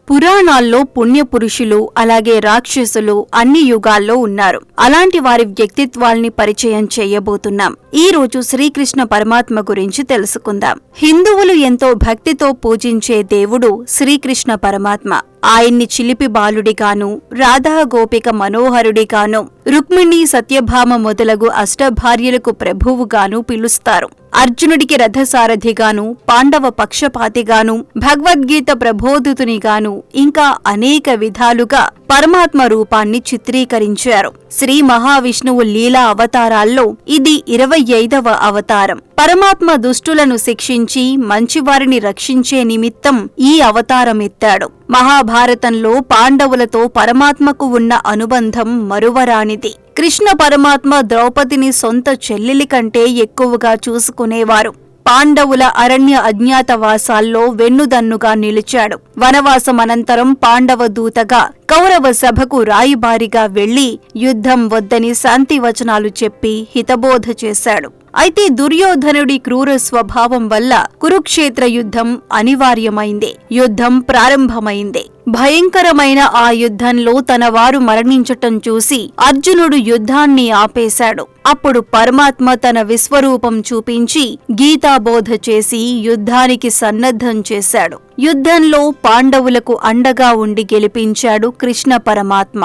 పురాణాల్లో పుణ్యపురుషులు అలాగే రాక్షసులు అన్ని యుగాల్లో ఉన్నారు. అలాంటి వారి వ్యక్తిత్వాల్ని పరిచయం చేయబోతున్నాం. ఈ రోజు శ్రీకృష్ణ పరమాత్మ గురించి తెలుసుకుందాం. హిందువులు ఎంతో భక్తితో పూజించే దేవుడు శ్రీకృష్ణ పరమాత్మ. ఆయన్ని చిలిపి బాలుడిగాను, రాధా గోపిక మనోహరుడిగాను, రుక్మిణి సత్యభామ మొదలగు అష్టభార్యలకు ప్రభువుగాను పిలుస్తారు. అర్జునుడికి రథసారథిగాను, పాండవ పక్షపాతిగాను, భగవద్గీత ప్రబోధితునిగాను ఇంకా అనేక విధాలుగా పరమాత్మ రూపాన్ని చిత్రీకరించారు. శ్రీ మహావిష్ణువు లీలా అవతారాల్లో ఇది 25వ అవతారం. పరమాత్మ దుష్టులను శిక్షించి మంచివారిని రక్షించే నిమిత్తం ఈ అవతారం ఎత్తాడు. మహాభారతంలో పాండవులతో పరమాత్మకు ఉన్న అనుబంధం మరువరానిది. కృష్ణ పరమాత్మ ద్రౌపదిని సొంత చెల్లెలి కంటే ఎక్కువగా చూసుకునేవారు. పాండవుల అరణ్య అజ్ఞాతవాసాల్లో వెన్నుదన్నుగా నిలిచాడు. వనవాసం అనంతరం పాండవ దూతగా కౌరవ సభకు రాయిబారిగా వెళ్లి యుద్ధం వద్దని శాంతి వచనాలు చెప్పి హితబోధ చేశాడు. అయితే దుర్యోధనుడి క్రూర స్వభావం వల్ల కురుక్షేత్ర యుద్ధం అనివార్యమైంది. యుద్ధం ప్రారంభమైంది. భయంకరమైన ఆ యుద్ధంలో తన వారు మరణించటం చూసి అర్జునుడు యుద్ధాన్ని ఆపేశాడు. అప్పుడు పరమాత్మ తన విశ్వరూపం చూపించి గీతాబోధ చేసి యుద్ధానికి సన్నద్ధం చేశాడు. యుద్ధంలో పాండవులకు అండగా ఉండి గెలిపించాడు కృష్ణ పరమాత్మ.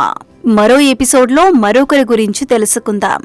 మరో ఎపిసోడ్లో మరొకరి గురించి తెలుసుకుందాం.